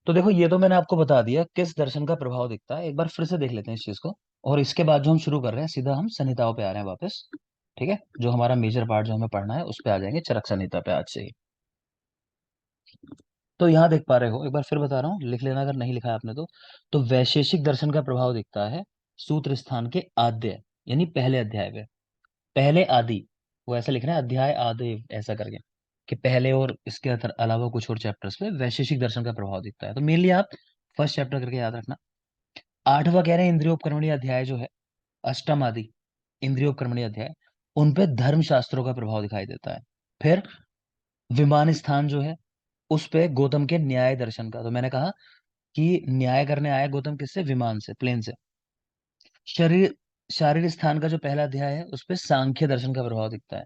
तो देखो, ये तो मैंने आपको बता दिया किस दर्शन का प्रभाव दिखता है। एक बार फिर से देख लेते हैं इस चीज को। और इसके बाद जो हम शुरू कर रहे हैं, सीधा हम संहिताओं पे आ रहे हैं वापस। ठीक है, जो हमारा मेजर पार्ट जो हमें पढ़ना है उस पे आ जाएंगे, चरक संहिता पे आज से ही। तो यहाँ देख पा रहे हो, एक बार फिर बता रहा हूँ, लिख लेना अगर नहीं लिखा है आपने तो वैशेषिक दर्शन का प्रभाव दिखता है सूत्र स्थान के आद्य, यानी पहले अध्याय पे। पहले आदि, वो ऐसा लिख रहे हैं, अध्याय आदि ऐसा करके, कि पहले और इसके अलावा कुछ और चैप्टर्स पे वैशेषिक दर्शन का प्रभाव दिखता है। तो मेनली आप फर्स्ट चैप्टर करके याद रखना। आठवां कह रहे हैं इंद्रियोपक्रमणीय अध्याय जो है, अष्टम आदि इंद्रियोपक्रमणीय अध्याय, उन पे धर्म शास्त्रों का प्रभाव दिखाई देता है। फिर विमान स्थान जो है, उस पे गौतम के न्याय दर्शन का। तो मैंने कहा कि न्याय करने आया गौतम किससे, विमान से, प्लेन से। शरीर शारीर स्थान का जो पहला अध्याय है, उस पे सांख्य दर्शन का प्रभाव दिखता है।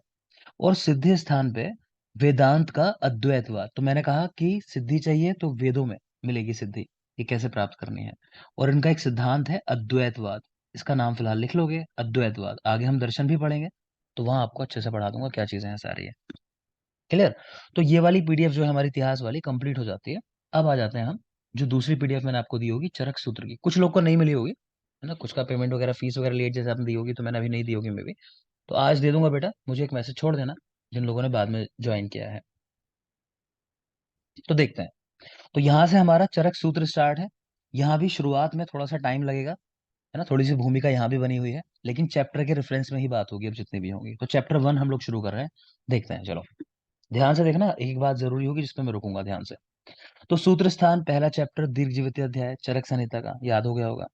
और सिद्धि स्थान पे वेदांत का अद्वैतवाद। तो मैंने कहा कि सिद्धि चाहिए तो वेदों में मिलेगी सिद्धि, ये कैसे प्राप्त करनी है। और इनका एक सिद्धांत है अद्वैतवाद। इसका नाम फिलहाल लिख लोगे, अद्वैतवाद। आगे हम दर्शन भी पढ़ेंगे, तो वहां आपको अच्छे से पढ़ा दूंगा क्या चीजें हैं सारी है। क्लियर। तो ये वाली पीडीएफ जो है हमारी इतिहास वाली कंप्लीट हो जाती है। अब आ जाते हैं हम, जो दूसरी पीडीएफ मैंने आपको दी होगी चरक सूत्र की, कुछ लोग को नहीं मिली होगी, है ना, कुछ का पेमेंट वगैरह फीस वगैरह लेट जैसे आपने दी होगी, तो मैंने अभी नहीं दी होगी मे भी। तो आज दे दूंगा बेटा, मुझे एक मैसेज छोड़ देना जिन लोगों ने बाद में ज्वाइन किया है। तो देखते हैं। तो यहाँ से हमारा चरक सूत्र स्टार्ट है। यहाँ भी शुरुआत में थोड़ा सा टाइम लगेगा, है ना, थोड़ी सी भूमिका यहाँ भी बनी हुई है, लेकिन चैप्टर के रेफरेंस में ही बात होगी अब जितनी भी होंगी। तो चैप्टर 1 हम लोग शुरू कर रहे हैं, देखते हैं चलो। ध्यान से देखना, एक बात जरूरी होगी जिसपे मैं रुकूंगा ध्यान से। तो सूत्र स्थान पहला चैप्टर दीर्घ जीवित अध्याय, चरक संहिता का, याद हो गया होगा।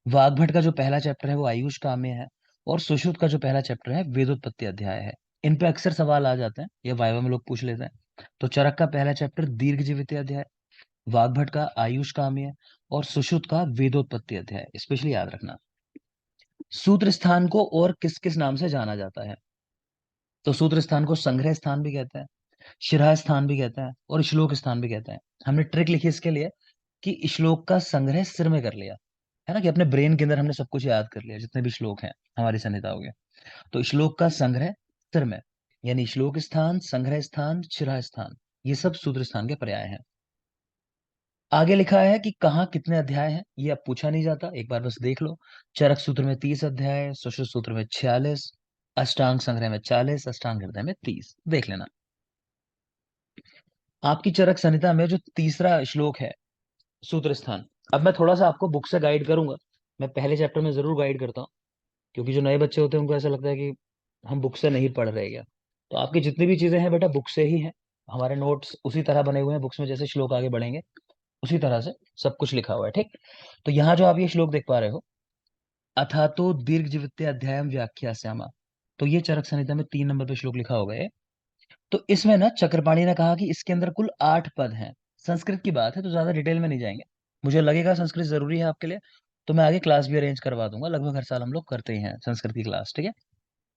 वाग्भट का जो पहला चैप्टर है वो आयुष काम्य है। और सुश्रुत का जो पहला चैप्टर है वेदोत्पत्ति अध्याय है। इन पे अक्सर सवाल आ जाते हैं, या वाइवा में लोग पूछ लेते हैं। तो चरक का पहला चैप्टर दीर्घ जीवित अध्याय, वाग्भट का आयुष काम्य, और सुश्रुत का वेदोत्पत्ति अध्याय, स्पेशली याद रखना। सूत्र स्थान को और किस किस नाम से जाना जाता है? तो सूत्र स्थान को संग्रह स्थान भी कहते हैं, शिरा स्थान भी कहते हैं, और श्लोक स्थान भी कहते हैं। हमने ट्रिक लिखी इसके लिए कि श्लोक का संग्रह सिर में कर लिया, है ना, कि अपने ब्रेन के अंदर हमने सब कुछ याद कर लिया, जितने भी श्लोक हैं हमारी संहिताओं के। तो श्लोक का संग्रह सिर में, यानी श्लोक स्थान, संग्रह स्थान, शिरा स्थान, ये सब सूत्र स्थान के पर्याय हैं। आगे लिखा है कि कहाँ कितने अध्याय हैं, ये अब पूछा नहीं जाता, एक बार बस देख लो। चरक सूत्र में 30 अध्याय, सुश्रुत सूत्र में 46, अष्टांग संग्रह में 40, अष्टांग हृदय में 30, देख लेना। आपकी चरक संहिता में जो तीसरा श्लोक है, सूत्र स्थान। अब मैं थोड़ा सा आपको बुक से गाइड करूंगा। मैं पहले चैप्टर में जरूर गाइड करता हूँ, क्योंकि जो नए बच्चे होते हैं उनको ऐसा लगता है कि हम बुक से नहीं पढ़ रहे क्या। तो आपकी जितनी भी चीजें हैं बेटा बुक से ही हैं। हमारे नोट्स उसी तरह बने हुए हैं बुक्स में, जैसे श्लोक आगे बढ़ेंगे उसी तरह से सब कुछ लिखा हुआ है, ठीक। तो यहाँ जो आप ये श्लोक देख पा रहे हो, अथा तो दीर्घ जीवित्य अध्यायम व्याख्या श्यामा, तो ये चरक संहिता में 3 नंबर पे श्लोक लिखा होगा ये। तो इसमें ना चक्रपाणी ने कहा कि इसके अंदर कुल 8 पद हैं। संस्कृत की बात है तो ज्यादा डिटेल में नहीं जाएंगे। मुझे लगेगा संस्कृत जरूरी है आपके लिए, तो मैं आगे क्लास भी अरेंज करवा दूंगा। लगभग हर साल हम लोग करते ही हैं संस्कृत की क्लास, ठीक है।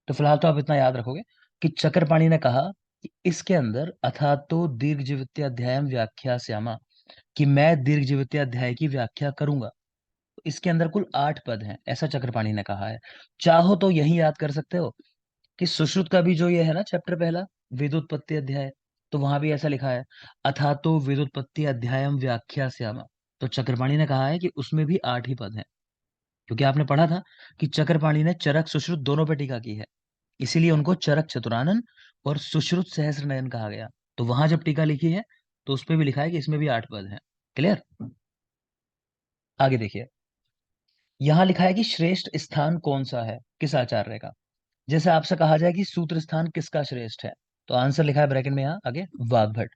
तो फिलहाल तो आप इतना याद रखोगे कि चक्रपाणी ने कहा कि इसके अंदर अथा तो दीर्घ जीवित्य अध्यायम व्याख्या श्यामा, कि मैं दीर्घ जीवित्य अध्याय की व्याख्या करूंगा। तो इसके अंदर कुल 8 पद हैं, ऐसा चक्रपाणी ने कहा है। चाहो तो यही याद कर सकते हो कि सुश्रुत का भी जो ये है ना चैप्टर पहला, वेदोत्पत्ति अध्याय, तो वहां भी ऐसा लिखा है, अथा तो वेदोत्पत्ति अध्यायम व्याख्या श्यामा। तो चक्रपाणी ने कहा है कि उसमें भी 8 ही पद हैं, क्योंकि आपने पढ़ा था कि चक्रपाणी ने चरक सुश्रुत दोनों पे टीका की है, इसीलिए उनको चरक चतुरानन और सुश्रुत सहस्त्र नयन कहा गया। तो वहां जब टीका लिखी है तो उसपे भी लिखा है कि इसमें भी 8 पद हैं। क्लियर। आगे देखिए, यहाँ लिखा है कि श्रेष्ठ स्थान कौन सा है किस आचार्य का। जैसे आपसे कहा जाए कि सूत्र स्थान किसका श्रेष्ठ है, तो आंसर लिखा है ब्रैकेट में यहाँ आगे, वाग्भट।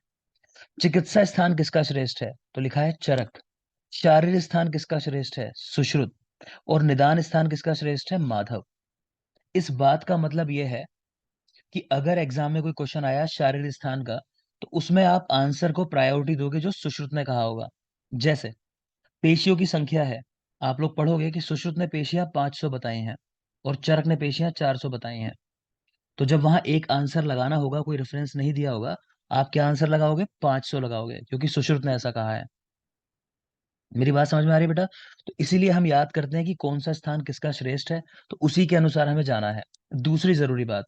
चिकित्सा स्थान किसका श्रेष्ठ है, तो लिखा है चरक। शारीर स्थान किसका श्रेष्ठ है, सुश्रुत। और निदान स्थान किसका श्रेष्ठ है, माधव। इस बात का मतलब यह है कि अगर एग्जाम में कोई क्वेश्चन आया शारीर स्थान का, तो उसमें आप आंसर को प्रायोरिटी दोगे जो सुश्रुत ने कहा होगा। जैसे पेशियों की संख्या है, आप लोग पढ़ोगे कि सुश्रुत ने पेशियां 500 बताई हैं और चरक ने पेशियां 400 बताई हैं। तो जब वहां एक आंसर लगाना होगा, कोई रेफरेंस नहीं दिया होगा, आप क्या आंसर लगाओगे, 500 लगाओगे, क्योंकि सुश्रुत ने ऐसा कहा है। मेरी बात समझ में आ रही है बेटा? तो इसीलिए हम याद करते हैं कि कौन सा स्थान किसका श्रेष्ठ है, तो उसी के अनुसार हमें जाना है। दूसरी जरूरी बात,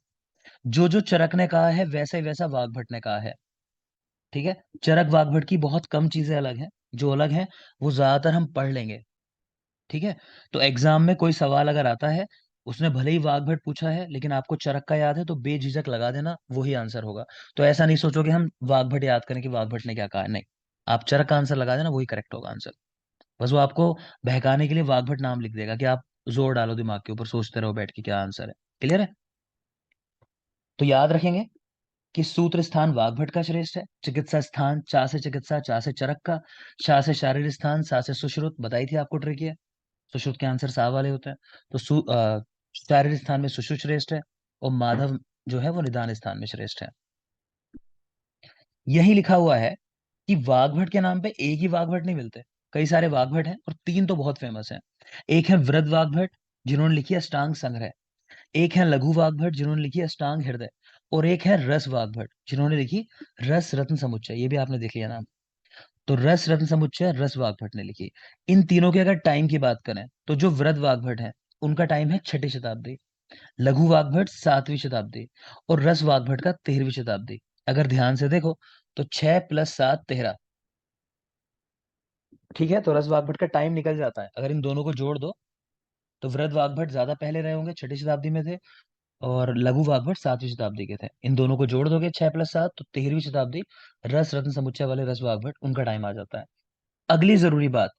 जो जो चरक ने कहा है वैसा ही वैसा वाग्भट ने कहा है, ठीक है। चरक वाग्भट की बहुत कम चीजें अलग हैं, जो अलग है वो ज्यादातर हम पढ़ लेंगे। ठीक है। तो एग्जाम में कोई सवाल अगर आता है, उसने भले ही वाग्भट पूछा है लेकिन आपको चरक का याद है, तो बेझिझक लगा देना, वही आंसर होगा। तो ऐसा नहीं सोचो कि हम वाग्भट याद करें कि वाग्भट ने क्या कहा है, नहीं। आप चरक का आंसर लगा देना, वही करेक्ट होगा आंसर। बस वो आपको बहकाने के लिए वाग्भट नाम लिख देगा कि आप जोर डालो दिमाग के ऊपर, सोचते रहो बैठ के क्या आंसर है। क्लियर है। तो याद रखेंगे कि सूत्र स्थान वाग्भट का श्रेष्ठ है, चिकित्सा स्थान चा से चिकित्सा, चा से चरक का, शा से शारीर स्थान, सा से सुश्रुत, बताई थी आपको ट्रिक है। सुश्रुत के आंसर सा वाले होते हैं। तो शारीर स्थान में सुश्रुत श्रेष्ठ है, और माधव जो है वो निदान स्थान में श्रेष्ठ है। यही लिखा हुआ है कि वाग्भट के नाम पे एक ही वाग्भट नहीं मिलते, कई सारे वाग्भट हैं, और तीन तो बहुत फेमस हैं। एक है वृद्ध वाग्भट, जिन्होंने लिखी है अष्टांग संग्रह। एक है लघु वाग्भट, जिन्होंने लिखी है अष्टांग हृदय। और एक है रस वाग्भट, जिन्होंने लिखी रस रत्न समुच्चय। ये भी आपने देख लिया नाम। तो रस रत्न समुच्चय रस वाग्भट ने लिखी। इन तीनों के अगर टाइम की बात करें, तो जो वृद्ध वाग्भट है उनका टाइम है 6ठी शताब्दी, लघु वाग्भट 7वीं शताब्दी, और रस वाग्भट का 13वीं शताब्दी। अगर ध्यान से देखो तो 6 + 7 13। ठीक है। तो रस वाग्भट का टाइम निकल जाता है, अगर इन दोनों को जोड़ दो तो वृद्ध वाग्भट ज्यादा पहले रहे होंगे, 6ठी शताब्दी में थे, और लघु वाग्भट 7वीं शताब्दी के थे। इन दोनों को जोड़ दोगे 6 + 7 तो 13वीं शताब्दी, रस रत्न समुच्चय वाले रस वाग्भट, उनका टाइम आ जाता है। अगली जरूरी बात,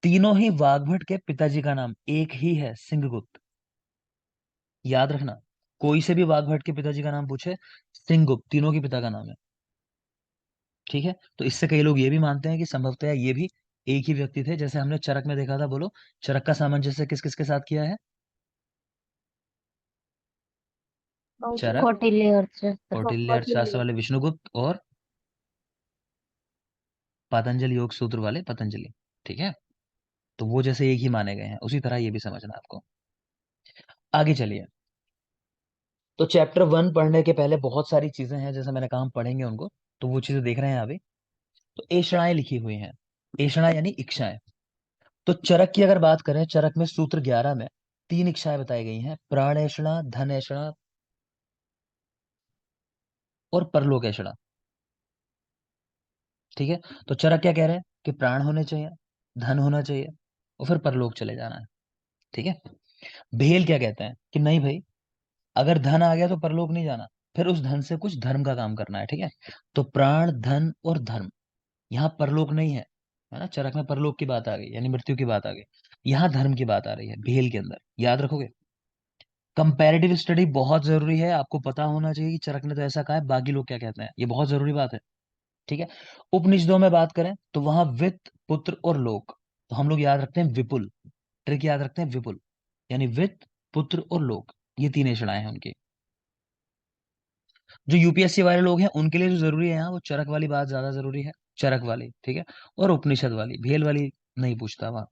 तीनों ही वाग्भट के पिताजी का नाम एक ही है, सिंहगुप्त। याद रखना, कोई से भी वाग्भट के पिताजी का नाम पूछे, सिंहगुप्त तीनों के पिता का नाम है। ठीक है। तो इससे कई लोग ये भी मानते हैं कि संभवतः ये भी एक ही व्यक्ति थे, जैसे हमने चरक में देखा था। बोलो, चरक का सामंजस्य किस किस के साथ किया है? चरक, कौटिल्य और कौटिल्य अर्थशास्त्र वाले विष्णुगुप्त, और पतंजलि योग सूत्र वाले पतंजलि। ठीक है। तो वो जैसे एक ही माने गए हैं, उसी तरह ये भी समझना आपको। आगे चलिए। तो चैप्टर 1 पढ़ने के पहले बहुत सारी चीजें हैं, जैसे मैंने कहा हम पढ़ेंगे उनको। तो वो चीजें देख रहे हैं अभी। तो एषणाएं लिखी हुई हैं। एषणा यानी इच्छाएं। तो चरक की अगर बात करें, चरक में सूत्र 11 में 3 इच्छाएं बताई गई हैं, प्राण ऐषणा, धन ऐषणा, और परलोक ऐषणा। ठीक है। तो चरक क्या कह रहे हैं कि प्राण होने चाहिए, धन होना चाहिए, और फिर परलोक चले जाना है। ठीक है। भेल क्या कहते हैं कि नहीं भाई, अगर धन आ गया तो परलोक नहीं जाना, फिर उस धन से कुछ धर्म का काम करना है। ठीक है। तो प्राण, धन और धर्म, यहाँ परलोक नहीं है ना। चरक में परलोक की बात आ गई, यानी मृत्यु की बात आ गई। यहाँ धर्म की बात आ रही है भेल के अंदर, याद रखोगे। कंपैरेटिव स्टडी बहुत जरूरी है, आपको पता होना चाहिए कि चरक ने तो ऐसा कहा है, बाकी लोग क्या कहते हैं, ये बहुत जरूरी बात है। ठीक है। उपनिषदों में बात करें तो वहां वित्त, पुत्र और लोक, तो हम लोग याद रखते हैं विपुल। ट्रिक याद रखते हैं विपुल, यानी वित्त, पुत्र और लोक, ये तीन ऐषणाएं हैं उनकी। जो यूपीएससी वाले लोग हैं उनके लिए जो जरूरी है यहाँ, वो चरक वाली बात ज्यादा जरूरी है। चरक वाली, ठीक है। और उपनिषद वाली, भेल वाली नहीं पूछता वहां।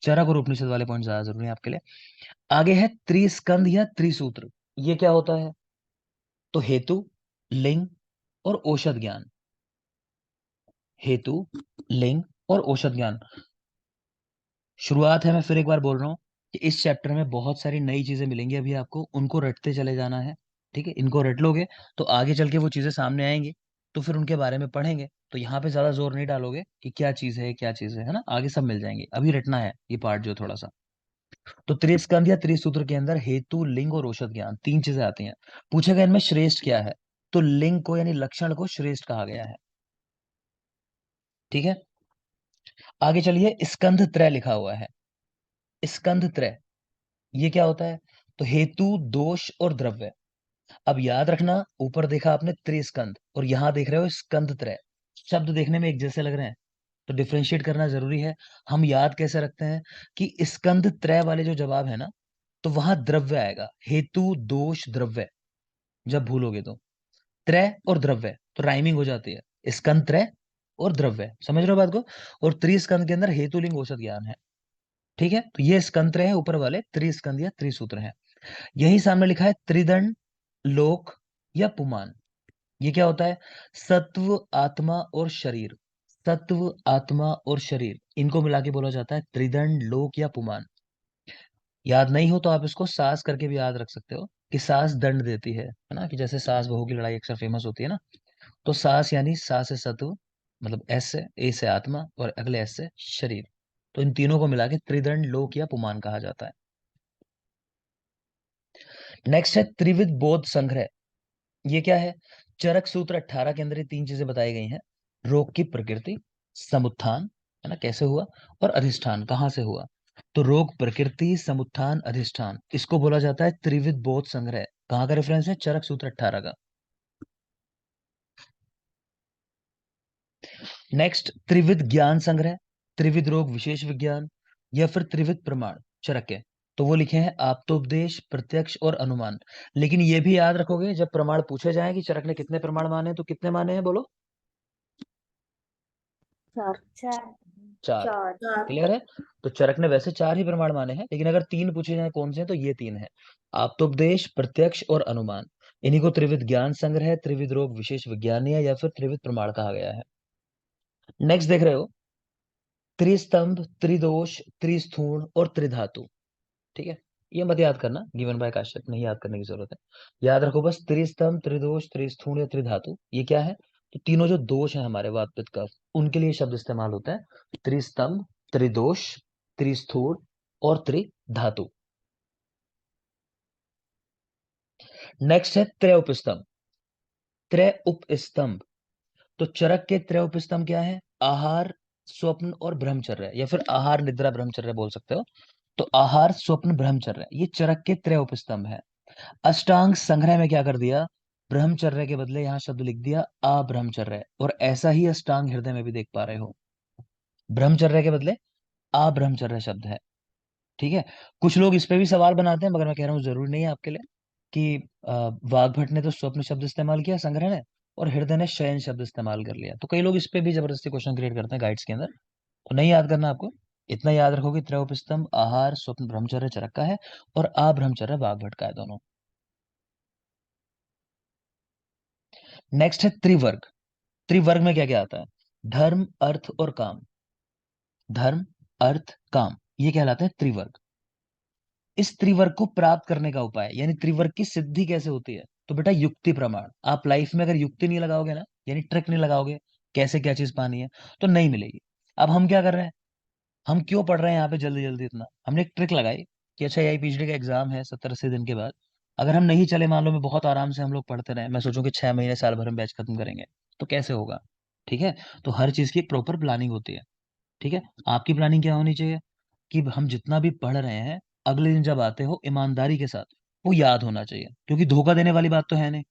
चरक और उपनिषद वाले पॉइंट ज्यादा जरूरी है आपके लिए। आगे है त्रिस्कंध या त्रिसूत्र। ये क्या होता है? तो हेतु, लिंग और औषध ज्ञान। हेतु, लिंग और औषध ज्ञान। शुरुआत है, मैं फिर एक बार बोल रहा हूँ कि इस चैप्टर में बहुत सारी नई चीजें मिलेंगी अभी आपको, उनको रटते चले जाना है। ठीक है। इनको रट लोगे तो आगे चल के वो चीजें सामने आएंगी, तो फिर उनके बारे में पढ़ेंगे। तो यहाँ पे ज्यादा जोर नहीं डालोगे कि क्या चीज है क्या चीज है ना, आगे सब मिल जाएंगे, अभी रटना है ये पार्ट जो थोड़ा सा। तो त्रिस्कंध या त्रिसूत्र के अंदर हेतु, लिंग और औषध ज्ञान, तीन चीजें आती हैं। पूछेगा इनमें श्रेष्ठ क्या है, तो लिंग को यानी लक्षण को श्रेष्ठ कहा गया है। ठीक है। आगे चलिए, स्कंध त्रय लिखा हुआ है। स्कंध त्रय ये क्या होता है? तो हेतु, दोष और द्रव्य। अब याद रखना, ऊपर देखा आपने त्रिस्कंध, और यहां देख रहे हो स्कंध त्रय। शब्द देखने में एक जैसे लग रहे हैं, तो डिफरेंशिएट करना जरूरी है। हम याद कैसे रखते हैं कि स्कंध त्रय वाले जो जवाब है ना, तो वहां द्रव्य आएगा, हेतु, दोष, द्रव्य। जब भूलोगे तो त्रय और द्रव्य तो राइमिंग हो जाती है, स्कंद त्रय और द्रव्य, समझ रहे हो बात को। और त्रिस्कंध के अंदर हेतु, लिंग, औषध ज्ञान है। ठीक है। तो ये स्कंद त्रय है, ऊपर वाले त्रिस्कंध या त्रिसूत्र है। यही सामने लिखा है त्रिदंड, लोक या पुमान। ये क्या होता है? सत्व, आत्मा और शरीर। सत्व, आत्मा और शरीर, इनको मिला के बोला जाता है त्रिदंड, लोक या पुमान। याद नहीं हो तो आप इसको सास करके भी याद रख सकते हो कि सास दंड देती है ना, कि जैसे सास बहू की लड़ाई अक्सर फेमस होती है ना। तो सास यानी सा से सत्व, मतलब एस से, ए से आत्मा और अगले एस से शरीर, तो इन तीनों को मिला के त्रिदंड लोक या पुमान कहा जाता है। नेक्स्ट है त्रिविध बोध संग्रह। ये क्या है? चरक सूत्र 18 के अंदर ये तीन चीजें बताई गई हैं। रोग की प्रकृति, समुत्थान, है ना, कैसे हुआ, और अधिष्ठान, कहाँ से हुआ। तो रोग प्रकृति, समुत्थान, अधिष्ठान, इसको बोला जाता है त्रिविध बोध संग्रह। कहाँ का रेफरेंस है? चरक सूत्र 18 का। नेक्स्ट त्रिविध ज्ञान संग्रह, त्रिविध रोग विशेष विज्ञान, या फिर त्रिविध प्रमाण चरक के। तो वो लिखे हैं आप्तोपदेश, प्रत्यक्ष और अनुमान। लेकिन ये भी याद रखोगे, जब प्रमाण पूछे जाए कि चरक ने कितने प्रमाण माने, तो कितने माने हैं बोलो? चार। चार। चार। चार। क्लियर है? तो चरक ने वैसे चार ही प्रमाण माने हैं, लेकिन अगर तीन पूछे जाए कौन से हैं, तो ये तीन है, आप्तोपदेश, प्रत्यक्ष और अनुमान। इन्हीं को त्रिविध ज्ञान संग्रह, त्रिविध रोग विशेष विज्ञानीय, या फिर त्रिविध प्रमाण कहा गया है। नेक्स्ट देख रहे हो, त्रिस्तंभ, त्रिदोष, त्रिस्थूण और त्रिधातु। ठीक है, ये मत याद करना, गिवन बाय काश्यप, नहीं याद करने की जरूरत है। याद रखो बस त्रिस्तंभ, त्रिदोष, त्रिस्थूण या त्रिधातु, ये क्या है? तो तीनों जो दोष हैं हमारे वात पित्त कफ, उनके लिए शब्द इस्तेमाल होता है त्रिस्तंभ, त्रिदोष, त्रिस्थूण और त्रिधातु। नेक्स्ट है त्रय उपस्तंभ। त्रय उपस्तंभ, तो चरक के त्रय उपस्तंभ क्या है? आहार, स्वप्न और ब्रह्मचर्य, या फिर आहार, निद्रा, ब्रह्मचर्य बोल सकते हो। तो आहार, स्वप्न, ब्रह्मचर्य, ये चरक के त्रय उपस्तंभ है। अष्टांग संग्रह में क्या कर दिया? ब्रह्मचर्य के बदले यहां शब्द लिख दिया अब्रह्मचर्य, और ऐसा ही अष्टांग हृदय में भी देख पा रहे हो, ब्रह्मचर्य के बदले अब्रह्मचर्य शब्द है। ठीक है, कुछ लोग इस पे भी सवाल बनाते हैं, मगर मैं कह रहा हूँ जरूरी नहीं है आपके लिए कि वाग्भट ने तो स्वप्न शब्द इस्तेमाल किया संग्रह ने, और हृदय ने शयन शब्द इस्तेमाल कर लिया। तो कई लोग इस पे भी जबरदस्ती क्वेश्चन क्रिएट करते हैं गाइड्स के अंदर। तो नहीं याद करना आपको, इतना याद रखो कि त्रयोपस्तंभ आहार, स्वप्न, ब्रह्मचर्य चरक का है, और अब्रह्मचर्य वाग्भट का है दोनों। नेक्स्ट है त्रिवर्ग। त्रिवर्ग में क्या क्या आता है? धर्म, अर्थ और काम। धर्म, अर्थ, काम, ये कहलाते हैं त्रिवर्ग। इस त्रिवर्ग को प्राप्त करने का उपाय, यानी त्रिवर्ग की सिद्धि कैसे होती है? तो बेटा युक्ति प्रमाण। आप लाइफ में अगर युक्ति नहीं लगाओगे ना, यानी ट्रिक नहीं लगाओगे, कैसे क्या चीज पानी है, तो नहीं मिलेगी। अब हम क्या कर रहे हैं? हम क्यों पढ़ रहे हैं यहाँ पे जल्दी जल्दी इतना? हमने एक ट्रिक लगाई कि अच्छा यही पीएचडी का एग्जाम है 70-80 दिन के बाद, अगर हम नहीं चले, मान लो मैं बहुत आराम से हम लोग पढ़ते रहे, मैं सोचूं कि 6 महीने साल भर में बैच खत्म करेंगे, तो कैसे होगा? ठीक है, तो हर चीज की एक प्रॉपर प्लानिंग होती है। ठीक है, आपकी प्लानिंग क्या होनी चाहिए? कि हम जितना भी पढ़ रहे हैं, अगले दिन जब आते हो ईमानदारी के साथ वो याद होना चाहिए, क्योंकि धोखा देने वाली बात तो है नहीं।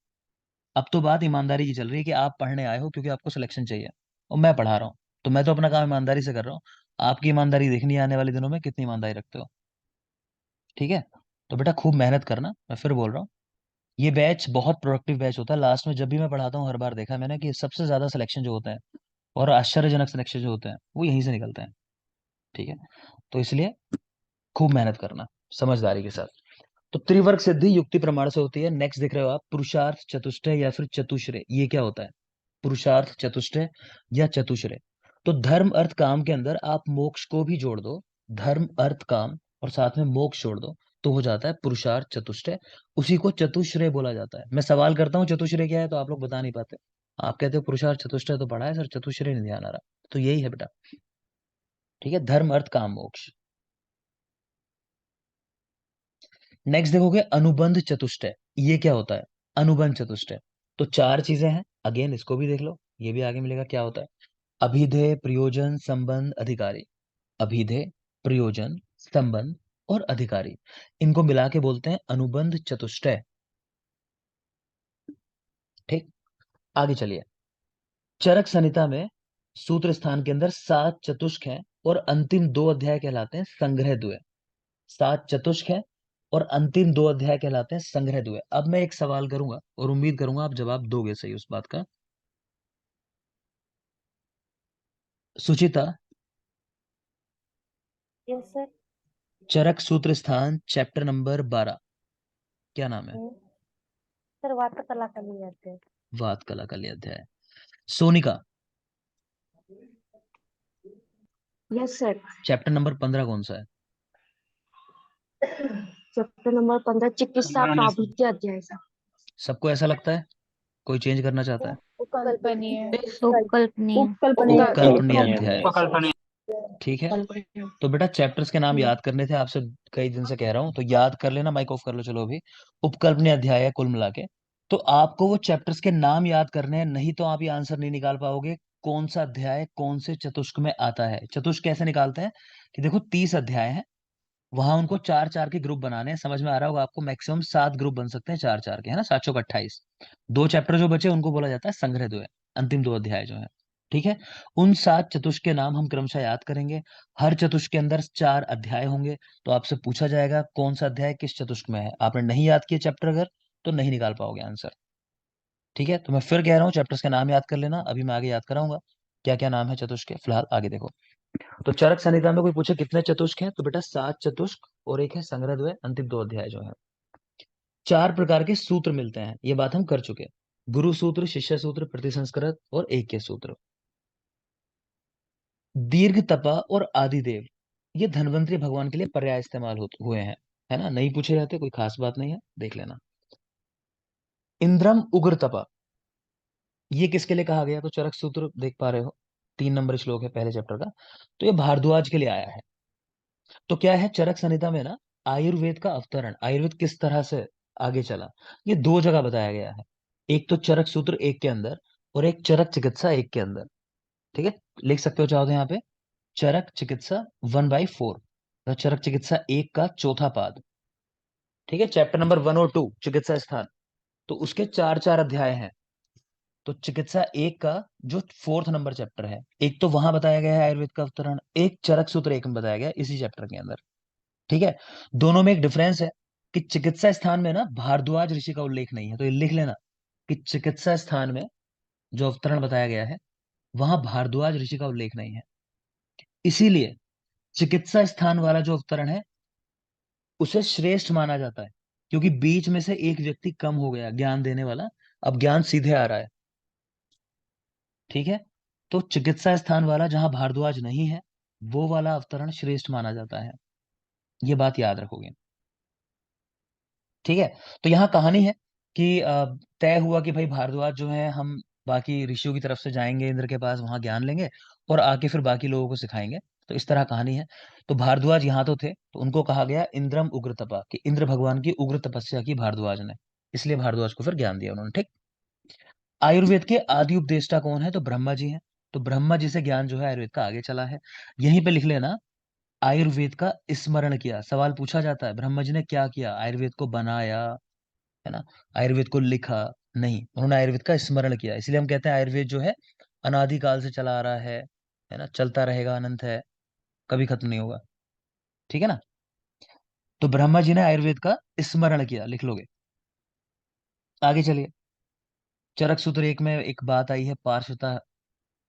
अब तो बात ईमानदारी की चल रही है कि आप पढ़ने आए हो क्योंकि आपको सिलेक्शन चाहिए, और मैं पढ़ा रहा हूँ, तो मैं तो अपना काम ईमानदारी से कर रहा हूँ। आपकी ईमानदारी देखनी है आने वाले दिनों में, कितनी ईमानदारी रखते हो। ठीक है, तो बेटा खूब मेहनत करना, मैं फिर बोल रहा हूँ। ये बैच बहुत प्रोडक्टिव बैच होता है। लास्ट में जब भी मैं पढ़ाता हूँ, हर बार देखा है मैंने कि सबसे ज्यादा सिलेक्शन जो होता है, और आश्चर्यजनक सिलेक्शन जो होते हैं, वो यहीं से निकलते हैं। ठीक है, तो इसलिए खूब मेहनत करना समझदारी के साथ। तो त्रिवर्ग सिद्धि युक्ति प्रमाण से होती है। नेक्स्ट देख रहे हो आप, पुरुषार्थ चतुष्टय या फिर चतुश्रय, ये क्या होता है? पुरुषार्थ चतुष्टय या चतुश्रय, तो धर्म, अर्थ, काम के अंदर आप मोक्ष को भी जोड़ दो, धर्म, अर्थ, काम, और साथ में मोक्ष जोड़ दो, तो हो जाता है पुरुषार्थ चतुष्टय। उसी को चतुश्रय बोला जाता है। मैं सवाल करता हूँ चतुश्रय क्या है, तो आप लोग बता नहीं पाते। आप कहते हो पुरुषार्थ चतुष्टय तो पढ़ा है सर, चतुश्रय नहीं ध्यान आ रहा, तो यही है बेटा। ठीक है, धर्म, अर्थ, काम, मोक्ष। नेक्स्ट देखोगे अनुबंध चतुष्टय, ये क्या होता है? अनुबंध चतुष्टय, तो चार चीजें हैं, अगेन इसको भी देख लो, ये भी आगे मिलेगा क्या होता है। अभिधेय, प्रयोजन, संबंध, अधिकारी। अभिधेय, प्रयोजन, संबंध और अधिकारी, इनको मिला के बोलते हैं अनुबंध चतुष्टय। ठीक, आगे चलिए। चरक संहिता में सूत्र स्थान के अंदर 7 चतुष्क हैं, और अंतिम 2 अध्याय कहलाते हैं संग्रह द्वय। 7 चतुष्क हैं और अंतिम 2 अध्याय कहलाते हैं संग्रह द्वय। अब मैं एक सवाल करूंगा और उम्मीद करूंगा आप जवाब दोगे सही उस बात का। सुचिता, यस सर। चरक सूत्र स्थान चैप्टर नंबर 12, क्या नाम है? सर वार्ता कला कर लिए जाते हैं। वात कला का अध्याय। Sonika, yes sir. Chapter number 15 कौन सा है? चैप्टर नंबर 15 चिकित्सा प्रावृत्ति अध्याय सर। सबको ऐसा लगता है? कोई चेंज करना चाहता है? उपकल्पनीय। उपकल्पनीय। उपकल्पनीय उपकल्पनीय अध्याय। अध्याय। ठीक है, तो बेटा चैप्टर्स के नाम याद करने थे आपसे, कई दिन से कह रहा हूँ, तो याद कर लेना। माइक ऑफ कर लो, चलो अभी। उपकल्पनीय अध्याय है कुल मिला के। तो आपको वो चैप्टर्स के नाम याद करने हैं, नहीं तो आप ये आंसर नहीं निकाल पाओगे कौन सा अध्याय कौन से चतुष्क में आता है। चतुष्क कैसे निकालते हैं कि देखो 30 अध्याय हैं, वहां उनको चार चार के ग्रुप बनाने हैं। समझ में आ रहा होगा आपको, मैक्सिमम 7 ग्रुप बन सकते हैं चार चार के, है ना, 7 चौक 28। दो चैप्टर जो बचे उनको बोला जाता है संग्रह दो है, अंतिम दो अध्याय जो है। ठीक है, उन 7 चतुष्क के नाम हम क्रमशः याद करेंगे। हर चतुष्क के अंदर 4 अध्याय होंगे। तो आपसे पूछा जाएगा कौन सा अध्याय किस चतुष्क में है। आपने नहीं याद किया चैप्टर अगर, तो नहीं निकाल पाओगे आंसर। ठीक है, तो मैं फिर कह रहा हूँ चैप्टर्स के नाम याद कर लेना। अभी मैं आगे याद कराऊंगा क्या क्या नाम है चतुष्क के। फिलहाल आगे देखो, तो चरक संहिता में कोई पूछे कितने चतुष्क हैं, तो बेटा 7 चतुष्क और एक है संग्रह द्वय, अंतिम दो अध्याय जो है। 4 प्रकार के सूत्र मिलते हैं, ये बात हम कर चुके हैं। गुरु सूत्र, शिष्य सूत्र, प्रतिसंस्कृत और एक के सूत्र। दीर्घ तपा और आदिदेव, ये धन्वंतरी भगवान के लिए पर्याय इस्तेमाल हुए हैं, है ना, नहीं पूछे जाते, कोई खास बात नहीं है, देख लेना। इंद्रम उग्र तपा, ये किसके लिए कहा गया, तो चरक सूत्र देख पा रहे हो, 3 नंबर श्लोक है पहले चैप्टर का। तो ये भारद्वाज के लिए आया है। तो क्या है चरक संहिता में ना, आयुर्वेद का अवतरण, आयुर्वेद किस तरह से आगे चला, ये 2 जगह बताया गया है। एक तो चरक सूत्र 1 के अंदर, और एक चरक चिकित्सा 1 के अंदर। ठीक है, लिख सकते हो चाहो तो यहाँ पे, चरक चिकित्सा 1/4, तो चरक चिकित्सा 1 का चौथा पाद। ठीक है, चैप्टर नंबर 1 और 2 चिकित्सा स्थान, तो उसके चार चार अध्याय हैं। तो चिकित्सा 1 का जो 4th नंबर चैप्टर है, एक तो वहां बताया गया है आयुर्वेद का अवतरण, एक चरक सूत्र 1 में बताया गया है, इसी चैप्टर के अंदर। ठीक है, दोनों में एक डिफरेंस है कि चिकित्सा स्थान में ना भारद्वाज ऋषि का उल्लेख नहीं है। तो ये लिख लेना कि चिकित्सा स्थान में जो अवतरण बताया गया है, वहां भारद्वाज ऋषि का उल्लेख नहीं है। इसीलिए चिकित्सा स्थान वाला जो अवतरण है उसे श्रेष्ठ माना जाता है, क्योंकि बीच में से एक व्यक्ति कम हो गया ज्ञान देने वाला, अब ज्ञान सीधे आ रहा है। ठीक है, तो चिकित्सा स्थान वाला जहां भारद्वाज नहीं है, वो वाला अवतरण श्रेष्ठ माना जाता है। ये बात याद रखोगे। ठीक है, तो यहाँ कहानी है कि तय हुआ कि भाई भारद्वाज जो है, हम बाकी ऋषियों की तरफ से जाएंगे इंद्र के पास, वहां ज्ञान लेंगे और आके फिर बाकी लोगों को सिखाएंगे। तो इस तरह कहानी है। तो भारद्वाज यहाँ तो थे, तो उनको कहा गया इंद्रम उग्र तपा, कि इंद्र भगवान की उग्र तपस्या की भारद्वाज ने, इसलिए भारद्वाज को फिर ज्ञान दिया उन्होंने। ठीक, आयुर्वेद के आदि उपदेष्टा कौन है, तो ब्रह्मा जी हैं। तो ब्रह्मा जी से ज्ञान जो है आयुर्वेद का आगे चला है। यहीं पे लिख लेना, आयुर्वेद का स्मरण किया। सवाल पूछा जाता है ब्रह्मा जी ने क्या किया, आयुर्वेद को बनाया, है ना, आयुर्वेद को लिखा नहीं, उन्होंने आयुर्वेद का स्मरण किया। इसलिए हम कहते हैं आयुर्वेद जो है अनादिकाल से चला आ रहा है ना, चलता रहेगा, अनंत है, कभी खत्म नहीं होगा। ठीक है ना, तो ब्रह्मा जी ने आयुर्वेद का स्मरण किया, लिख लोगे। आगे चलिए, चरक सूत्र 1 में एक बात आई है, पार्श्वता,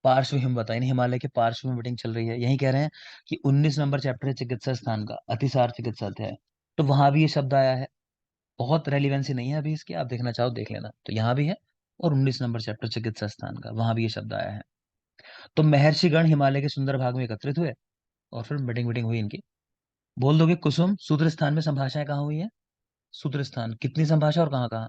पार्श्व हिमवता, यानी हिमालय के पार्श्व में मीटिंग चल रही है। यही कह रहे हैं कि 19 नंबर चैप्टर है चिकित्सा स्थान का, अतिसार चिकित्सा अध्याय, तो वहां भी ये शब्द आया है। बहुत रेलिवेंसी नहीं है अभी इसकी, आप देखना चाहो देख लेना, तो यहाँ भी है। और 19 नंबर चैप्टर चिकित्सा स्थान का, वहां भी ये शब्द आया है। तो महर्षि गण हिमालय के सुंदर भाग में एकत्रित हुए, और फिर मीटिंग मीटिंग हुई इनकी। बोल दोगे कुसुम, सूत्र स्थान में संभाषाएं कहाँ हुई है, सूत्र स्थान कितनी संभाषा और कहाँ कहाँ,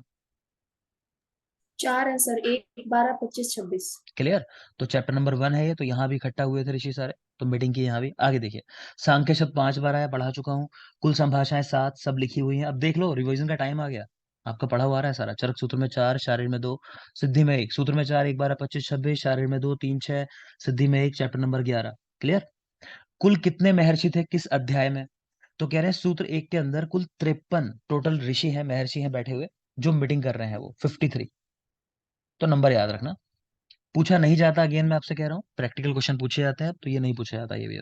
4 है सर, 1, 12, 25, 26। क्लियर। तो चैप्टर नंबर 1 है ये, तो यहाँ भी इकट्ठा हुए थे ऋषि सारे, तो मीटिंग की यहाँ भी। आगे देखिए, सांख्य शब्द 5 बार आया, पढ़ा चुका हूँ। कुल संभाषाएं 7, सब लिखी हुई हैं। अब देख लो, रिवीजन का टाइम आ गया, आपका पढ़ा हुआ आ रहा है सारा। चरक सूत्र में 4, शारीर में 2, सिद्धि में 1। सूत्र में 4, 1, 12, 25, 26, शारीर में 2, 3, 6, सिद्धि में 1, चैप्टर नंबर 11। क्लियर। कुल कितने महर्षि थे किस अध्याय में, तो कह रहे हैं सूत्र 1 के अंदर कुल 53 टोटल ऋषि हैं, महर्षि हैं बैठे हुए, जो मीटिंग कर रहे हैं, वो 53। तो नंबर याद रखना, पूछा नहीं जाता, अगेन मैं आपसे कह रहा हूँ, प्रैक्टिकल क्वेश्चन पूछे जाते हैं, तो ये नहीं पूछा जाता ये भी।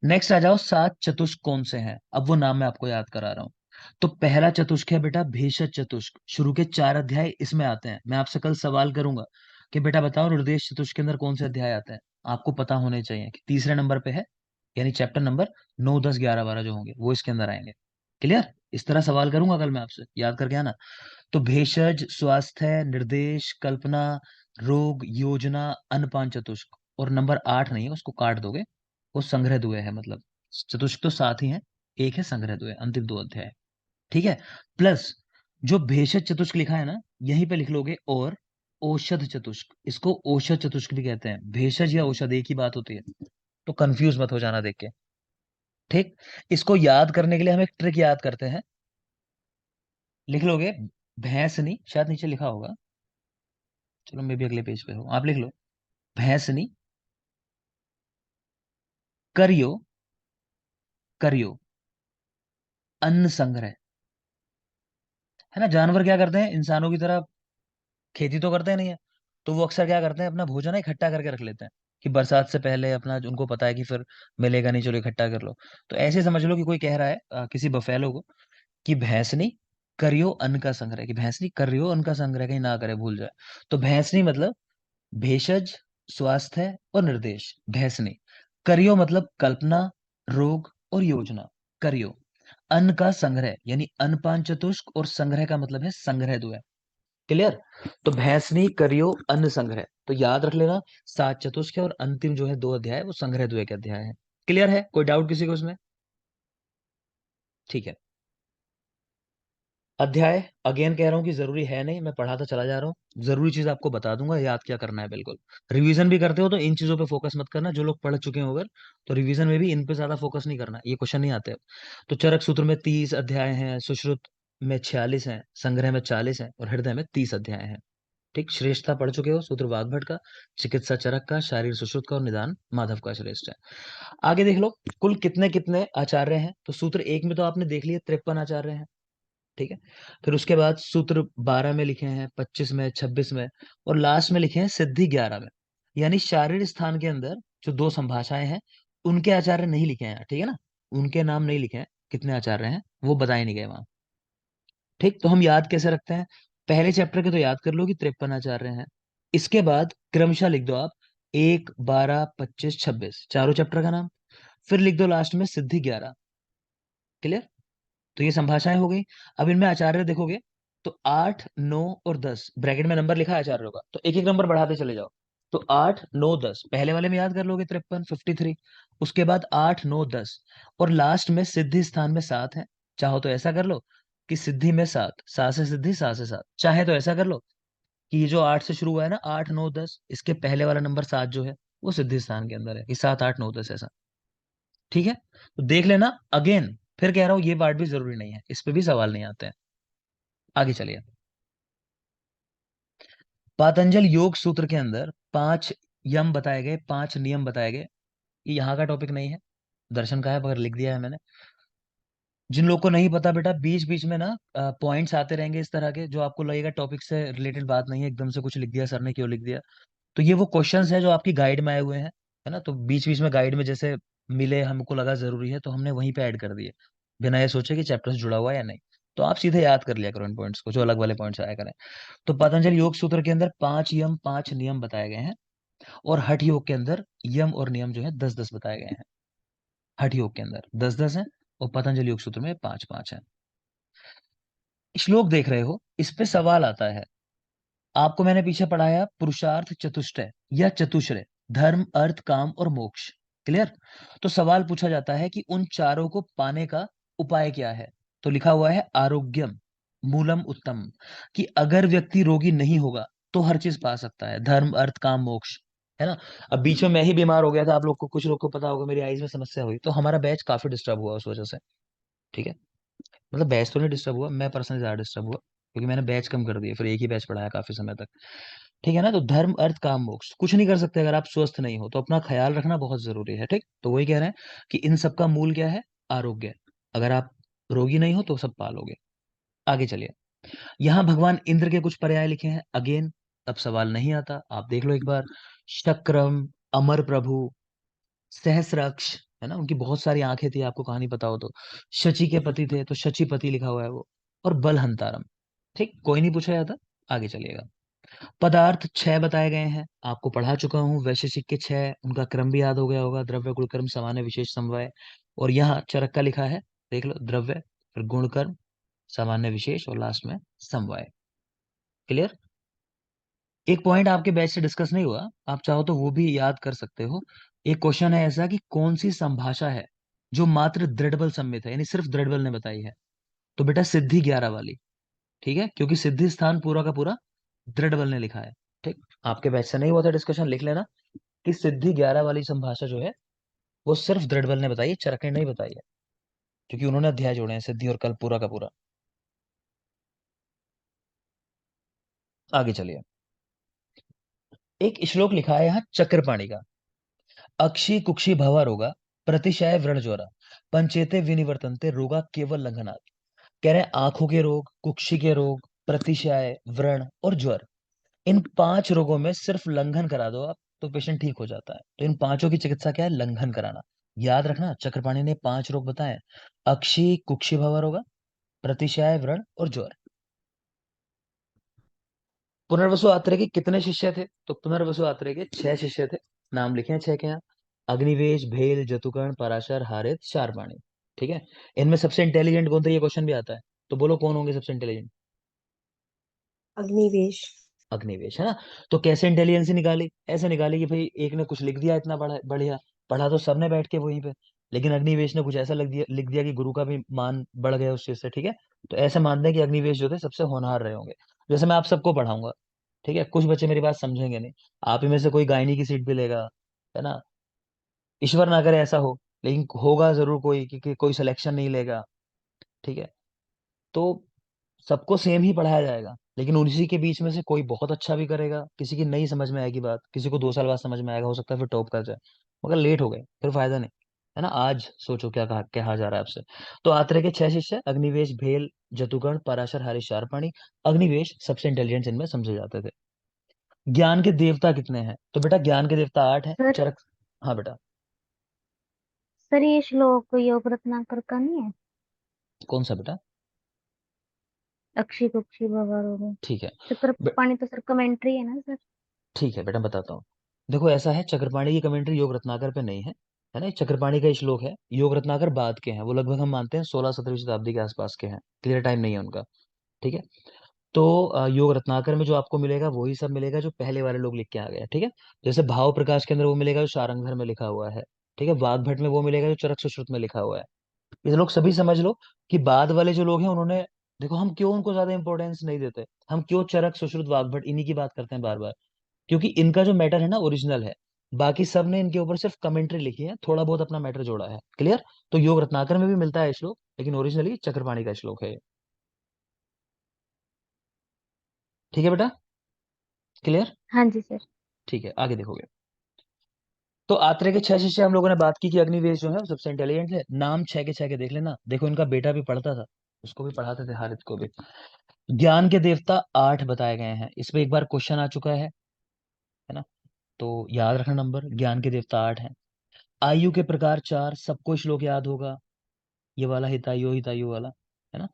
नेक्स्ट आ जाओ, 7 चतुष्क कौन से हैं, अब वो नाम मैं आपको याद करा रहा हूँ। तो पहला चतुष्क है बेटा भेषज चतुष्क, शुरू के 4 अध्याय इसमें आते हैं। मैं आपसे कल सवाल करूंगा कि बेटा बताओ हृदय चतुष्क के अंदर कौन से अध्याय आते हैं, आपको पता होने चाहिए कि तीसरे नंबर पे है, यानी चैप्टर नंबर 9, 10, 11, 12 जो होंगे वो इसके अंदर आएंगे। क्लियर, इस तरह सवाल करूंगा कल मैं आपसे, याद करके आना। तो भेषज, स्वास्थ्य, निर्देश, कल्पना, रोग, योजना, अनपान चतुष्क, और नंबर 8 नहीं है, उसको काट दोगे, वो संग्रह दुए है, मतलब चतुष्क तो 7 ही है, एक है संग्रह दुए, अंतिम 2 अध्याय। ठीक है, प्लस जो भेषज चतुष्क लिखा है ना, यहीं पे लिख लोगे, और औषध चतुष्क, इसको औषध चतुष्क भी कहते हैं। भेषज या औषध एक ही बात होती है, तो कंफ्यूज मत हो जाना देख के। ठीक, इसको याद करने के लिए हम एक ट्रिक याद करते हैं। लिख लोगे, भैंसनी, शायद नीचे लिखा होगा, चलो मैं भी अगले पेज पे हूं, आप लिख लो, भैंसनी करियो, करियो अन्न संग्रह। है ना, जानवर क्या करते हैं, इंसानों की तरह खेती तो करते नहीं है, तो वो अक्सर क्या करते हैं, अपना भोजन ना इकट्ठा करके रख लेते हैं कि बरसात से पहले अपना, उनको पता है कि फिर मिलेगा नहीं, चलो इकट्ठा कर लो। तो ऐसे समझ लो कि कोई कह रहा है किसी बफेलो को कि भैंसनी करियो अन्न का संग्रह, कि भैंसनी करियो अन्न का संग्रह, कहीं ना करे भूल जाए। तो भैंसनी मतलब भेषज, स्वास्थ्य और निर्देश, भैंसनी। करियो मतलब कल्पना, रोग और योजना, करियो। अन्न का संग्रह यानी अन्नपान चतुष्क, और संग्रह का मतलब है संग्रह दुआ। क्लियर? तो भैंसनी करियो अन्न संग्रह, तो याद रख लेना, सात चतुष्क है और अंतिम जो है दो अध्याय वो संग्रह दुआ के अध्याय है। क्लियर है? कोई डाउट किसी को उसमें? ठीक है। अध्याय अगेन कह रहा हूं कि जरूरी है नहीं, मैं पढ़ाता चला जा रहा हूँ, जरूरी चीज आपको बता दूंगा, याद क्या करना है बिल्कुल। रिवीजन भी करते हो तो इन चीजों पे फोकस मत करना, जो लोग पढ़ चुके हो अगर, तो रिवीजन में भी इन पे ज्यादा फोकस नहीं करना, ये क्वेश्चन नहीं आते। तो चरक सूत्र में 30 अध्याय हैं, सुश्रुत में 46 हैं, संग्रह में 40 हैं और हृदय में 30 अध्याय हैं। ठीक, श्रेष्ठता पढ़ चुके हो, सूत्र वाग्भट का, चिकित्सा चरक का, शारीर सुश्रुत का और निदान माधव का श्रेष्ठ है। आगे देख लो, कुल कितने कितने आचार्य हैं, तो सूत्र एक में तो आपने देख लिया 53 आचार्य हैं। ठीक है, फिर उसके बाद सूत्र 12 में लिखे हैं, 25 में, 26 में, और लास्ट में लिखे हैं सिद्धि 11 में। यानी शारीर स्थान के अंदर जो दो संभाषाएं हैं, उनके आचार्य नहीं लिखे हैं, ठीक है ना, उनके नाम नहीं लिखे हैं, कितने आचार्य हैं वो बताए नहीं गए वहां। ठीक, तो हम याद कैसे रखते हैं, पहले चैप्टर के तो याद कर लो कि 53 आचार्य हैं, इसके बाद क्रमशः लिख दो आप 1, 12, 25, 26 चारों चैप्टर का नाम, फिर लिख दो लास्ट में सिद्धि 11। क्लियर? तो ये संभाषाएं हो गई। अब इनमें आचार्य देखोगे तो 8, 9 और 10 ब्रैकेट में नंबर लिखा है आचार्यों का, तो एक एक नंबर बढ़ाते चले जाओ। तो 8, 9, 10 पहले वाले में याद कर लोगे 53, 53, उसके बाद 8, 9, 10, और लास्ट में सिद्धि स्थान में 7 है। चाहो तो ऐसा कर लो कि सिद्धि में 7, 7 से सिद्धि, 7 से 7, चाहे तो ऐसा कर लो कि ये जो 8 से शुरू हुआ है ना, 8, 9, 10, इसके पहले वाला नंबर 7 जो है वो सिद्धि स्थान के अंदर है, कि 7, 8, 9, 10 ऐसा। ठीक है, तो देख लेना अगेन, फिर कह रहा हूं ये पार्ट भी जरूरी नहीं है, इस पे भी सवाल नहीं आते हैं। आगे चलिए, पातंजल योग सूत्र के अंदर 5 यम बताए गए, 5 नियम बताए गए। ये यहाँ का टॉपिक नहीं है, दर्शन का है, मगर लिख दिया है मैंने। जिन लोग को नहीं पता बेटा, बीच बीच में ना पॉइंट्स आते रहेंगे इस तरह के, जो आपको लगेगा टॉपिक से रिलेटेड बात नहीं है, एकदम से कुछ लिख दिया सर ने, क्यों लिख दिया। तो ये वो क्वेश्चंस है जो आपकी गाइड में आए हुए हैं, है ना, तो बीच बीच में गाइड में जैसे मिले, हमको लगा जरूरी है तो हमने वहीं पे ऐड कर दिए, बिना ये सोचे कि चैप्टर से जुड़ा हुआ है या नहीं। तो आप सीधे याद कर लिया करो इन पॉइंट्स को, जो अलग वाले पॉइंट्स आया करें। तो पतंजलि योग सूत्र के अंदर 5 यम, 5 नियम बताए गए हैं, और हठ योग के अंदर यम और नियम जो है 10-10 बताए गए हैं। हठ योग के अंदर 10-10 है, और पतंजलि योग सूत्र में 5-5 है। श्लोक देख रहे हो, इस पे सवाल आता है। आपको मैंने पीछे पढ़ाया पुरुषार्थ चतुष्टय या चतुश्रय, धर्म, अर्थ, काम और मोक्ष। क्लियर? तो सवाल पूछा जाता है कि उन चारों को पाने का उपाय क्या है। तो लिखा हुआ है आरोग्यम मूलम उत्तम, कि अगर व्यक्ति रोगी नहीं होगा तो हर चीज पा सकता है, धर्म, अर्थ, काम, मोक्ष। है ना? अब बीच में मैं ही बीमार हो गया था, आप लोग को, कुछ लोग को पता होगा, मेरी आईज में समस्या हुई, तो हमारा बैच काफी डिस्टर्ब हुआ उस वजह से। ठीक है, मतलब बैच तो नहीं डिस्टर्ब हुआ, मैं पर्सनली ज्यादा डिस्टर्ब हुआ, क्योंकि मैंने बैच कम कर दिया, फिर एक ही बैच पढ़ाया काफी समय तक। ठीक है ना? तो धर्म, अर्थ, काम, मोक्ष कुछ नहीं कर सकते अगर आप स्वस्थ नहीं हो, तो अपना ख्याल रखना बहुत जरूरी है। ठीक, तो वही कह रहे हैं कि इन सब का मूल क्या है, आरोग्य। अगर आप रोगी नहीं हो तो सब पालोगे। आगे चलिए, यहाँ भगवान इंद्र के कुछ पर्याय लिखे हैं, अगेन अब सवाल नहीं आता, आप देख लो एक बार। शक्रम, अमर प्रभु, सहस्राक्ष, है ना, उनकी बहुत सारी आंखें थी, आपको कहानी पता हो तो। शची के पति थे, तो शचीपति लिखा हुआ है वो। और बलहंतारम। ठीक, कोई नहीं पूछा जाता। आगे चलिएगा, पदार्थ 6 बताए गए हैं, आपको पढ़ा चुका हूँ, वैशेषिक के 6, उनका क्रम भी याद हो गया होगा, द्रव्य, गुणकर्म, सामान्य, विशेष, समवाय। और यहाँ चरक का लिखा है, देख लो, द्रव्य, फिर गुणकर्म, सामान्य, विशेष, और लास्ट में समवाय। क्लियर? एक पॉइंट आपके बैच से डिस्कस नहीं हुआ, आप चाहो तो वो भी याद कर सकते हो। एक क्वेश्चन है ऐसा कि कौन सी संभाषा है जो मात्र दृढ़बल सम्मित है, यानी सिर्फ दृढ़बल ने बताई है। तो बेटा सिद्धि 11 वाली। ठीक है, क्योंकि सिद्धि स्थान पूरा का पूरा दृढ़बल ने लिखा है। आपके बैच से नहीं हुआ था डिस्कशन, लिख लेना कि सिद्धि 11 वाली संभाषा जो है वो सिर्फ दृढ़बल ने बताई है, चरक ने नहीं बताई है, क्योंकि उन्होंने अध्याय जोड़े हैं सिद्धि और कल पूरा का पूरा। आगे चलिए, एक श्लोक लिखा है यहाँ चक्रपाणी का। अक्षी कुक्षी भवा रोगा, प्रतिशय व्रण ज्वरा, पंचेते विनिवर्तनते रोगा केवल लंघनात्। कह रहे हैं आंखों के रोग, कुक्षी के रोग, प्रतिशय, व्रण और ज्वर, इन 5 रोगों में सिर्फ लंघन करा दो आप तो पेशेंट ठीक हो जाता है। तो इन 5 की चिकित्सा क्या है? लंघन कराना। याद रखना, चक्रपाणी ने 5 रोग बताए, अक्षी कुक्षी भवा रोगा, प्रतिशय, व्रण और ज्वर। पुनर्वसु आत्रेय के कितने शिष्य थे? तो पुनर्वसु आत्रेय के 6 शिष्य थे। नाम लिखे हैं 6 के यहाँ। अग्निवेश, भेल, जतुकर्ण, पराशर, हारित, शारपाणी। ठीक है। इनमें सबसे इंटेलिजेंट कौन था? ये क्वेश्चन भी आता है, तो बोलो कौन होंगे सबसे इंटेलिजेंट? अग्निवेश। अग्निवेश, है ना। तो कैसे इंटेलिजेंस निकाली? ऐसे निकाली कि भाई एक ने कुछ लिख दिया इतना बड़ा बढ़िया, पढ़ा तो सबने बैठ के वहीं पे, लेकिन अग्निवेश ने कुछ ऐसा लिख दिया कि गुरु का भी मान बढ़ गया उस चीज से। ठीक है। तो ऐसे मानते हैं कि अग्निवेश जो थे सबसे होनहार रहे होंगे। जैसे मैं आप सबको पढ़ाऊंगा, ठीक है, कुछ बच्चे मेरी बात समझेंगे नहीं, आप ही में से कोई गायनी की सीट भी लेगा, है ना। ईश्वर ना करे ऐसा हो, लेकिन होगा जरूर कोई कि कोई सिलेक्शन नहीं लेगा। ठीक है। तो सबको सेम ही पढ़ाया जाएगा, लेकिन उसी के बीच में से कोई बहुत अच्छा भी करेगा, किसी की नहीं समझ में आएगी बात, किसी को 2 साल बाद समझ में आएगा, हो सकता है फिर टॉप कर जाए, मगर लेट हो गए फिर फायदा नहीं, है ना। आज सोचो क्या कहा जा रहा है आपसे। तो आत्रेय के 6 शिष्य अग्निवेश, भेल, जतुगर्ण, पराशर, हरीश, शारपाणी। अग्निवेश सबसे इंटेलिजेंट इनमें समझे जाते थे। ज्ञान के देवता कितने हैं? तो बेटा ज्ञान के देवता 8 हैं। सर चरक, हाँ बेटा। सर ये श्लोक योग रत्नाकर का नहीं है? कौन सा बेटा? अक्षी कुक्षी भवर। ठीक है। चक्र पाणी तो सर कमेंट्री है ना सर? ठीक है बेटा, बताता हूँ। देखो ऐसा है, चक्रपाणी की कमेंट्री योग रत्नाकर पे नहीं है, है ना। ये चक्रपाणी का ही श्लोक है, योग रत्नाकर बाद के हैं, वो लगभग हम मानते हैं 16-17वीं शताब्दी के आसपास के हैं, क्लियर टाइम नहीं है उनका। ठीक है। तो योग रत्नाकर में जो आपको मिलेगा वही सब मिलेगा जो पहले वाले लोग लिख के आ गए हैं। ठीक है। जैसे भाव प्रकाश के अंदर वो मिलेगा जो शारंगधर में लिखा हुआ है। ठीक है। वाग्भट में वो मिलेगा जो चरक सुश्रुत में लिखा हुआ है। ये लोग सभी समझ लो कि बाद वाले जो लोग हैं उन्होंने, देखो हम क्यों उनको ज्यादा इंपॉर्टेंस नहीं देते, हम क्यों चरक सुश्रुत वाग्भट इन्हीं की बात करते हैं बार बार, क्योंकि इनका जो मैटर है ना ओरिजिनल है, बाकी सब ने इनके ऊपर सिर्फ कमेंट्री लिखी है, थोड़ा बहुत अपना मैटर जोड़ा है, क्लियर। तो योग रत्नाकर में भी मिलता है श्लोक, लेकिन ओरिजिनली चक्रपाणी का श्लोक है ये। ठीक है बेटा, क्लियर। हाँ जी सर। ठीक है, आगे देखोगे। तो आत्रेय के 6 शिष्य हम लोगों ने बात की कि अग्निवेश जो है वो सबसे इंटेलिजेंट है। नाम 6 के 6 के देख लेना, देखो इनका बेटा भी पढ़ता था, उसको भी पढ़ाते थे, हारित को भी। ज्ञान के देवता 8 बताए गए हैं, इसमें एक बार क्वेश्चन आ चुका है ना। तो याद रखना नंबर, ज्ञान के देवता 8 हैं। आयु के प्रकार 4, सबको श्लोक याद होगा, ये वाला हितायु हितायु वाला, है ना।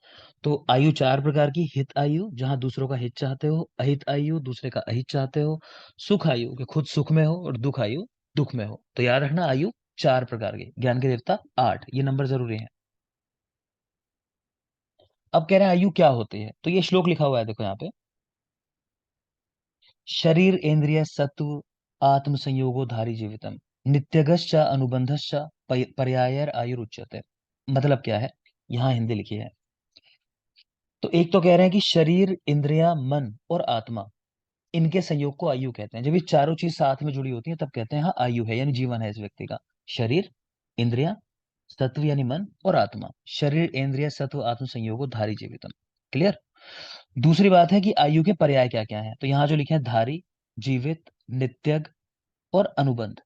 तो आयु 4 प्रकार की, हित आयु जहां दूसरों का हित चाहते हो, अहित आयु दूसरे का अहित चाहते हो, सुख आयु कि खुद सुख में हो, और दुख आयु दुख में हो। तो याद रखना आयु 4 प्रकार की, ज्ञान के देवता 8, ये नंबर जरूरी है। अब कह रहे हैं आयु क्या होती है, तो ये श्लोक लिखा हुआ है देखो यहाँ पे। शरीर इंद्रिय सत्व आत्म संयोगो धारी जीवितम, नित्यगश्च अनुबंधश्च पर्यायर आयुरुच्यते। मतलब क्या है, यहाँ हिंदी लिखी है। तो एक तो कह रहे हैं कि शरीर, इंद्रिया, मन और आत्मा, इनके संयोग को आयु कहते हैं। जब ये चारों चीज साथ में जुड़ी होती हैं तब कहते हैं हाँ आयु है, यानी जीवन है इस व्यक्ति का। शरीर, इंद्रिया, सत्व यानी मन और आत्मा, शरीर इंद्रिय सत्व आत्म संयोगो धारी जीवितम, क्लियर। दूसरी बात है कि आयु के पर्याय क्या क्या है, तो यहाँ जो लिखे हैं धारी, जीवित, नित्यग और अनुबंध,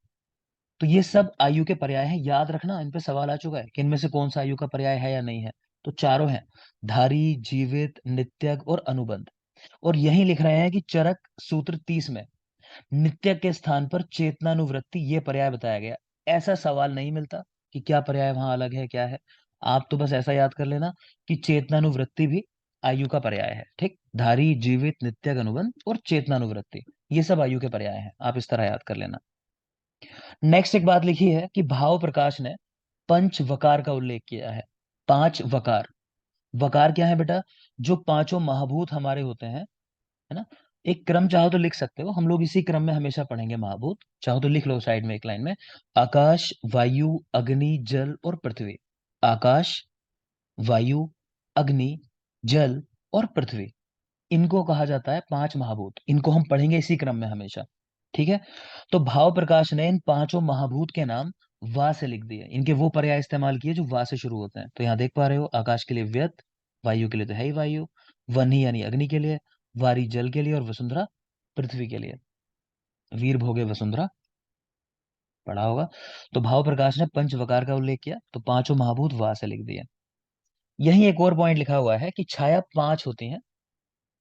तो ये सब आयु के पर्याय हैं। याद रखना, इन पे सवाल आ चुका है कि इनमें से कौन सा आयु का पर्याय है या नहीं है। तो चारों हैं, धारी, जीवित, नित्यग और अनुबंध। और यही लिख रहे हैं कि चरक सूत्र 30 में नित्यग के स्थान पर चेतनानुवृत्ति ये पर्याय बताया गया। ऐसा सवाल नहीं मिलता कि क्या पर्याय वहां अलग है क्या है, आप तो बस ऐसा याद कर लेना कि चेतनानुवृत्ति भी आयु का पर्याय है। ठीक, धारी, जीवित, नित्यग, अनुबंध और चेतनानुवृत्ति, ये सब आयु के पर्याय हैं, आप इस तरह याद कर लेना। नेक्स्ट एक बात लिखी है कि भाव प्रकाश ने पंच वकार का उल्लेख किया है। 5 वकार, वकार क्या है बेटा? जो पांचों महाभूत हमारे होते हैं, है ना। एक क्रम चाहो तो लिख सकते हो, हम लोग इसी क्रम में हमेशा पढ़ेंगे महाभूत, चाहो तो लिख लो साइड में एक लाइन में। आकाश, वायु, अग्नि, जल और पृथ्वी। आकाश, वायु, अग्नि, जल और पृथ्वी, इनको कहा जाता है पांच महाभूत। इनको हम पढ़ेंगे इसी क्रम में हमेशा, ठीक है। तो भाव प्रकाश ने इन पांचों महाभूत के नाम वा से लिख दिए। इनके वो पर्याय इस्तेमाल किए जो वा से शुरू होते हैं। तो यहाँ देख पा रहे हो, आकाश के लिए व्यत, वायु के लिए तो है ही वायु, वन्ही यानी अग्नि के लिए, वारी जल के लिए, और वसुंधरा पृथ्वी के लिए। वीर भोगे वसुंधरा पढ़ा होगा। तो भाव प्रकाश ने पंच वकार का उल्लेख किया, तो पांचों महाभूत वा से लिख दिए। यही एक और पॉइंट लिखा हुआ है कि छाया पांच होती है।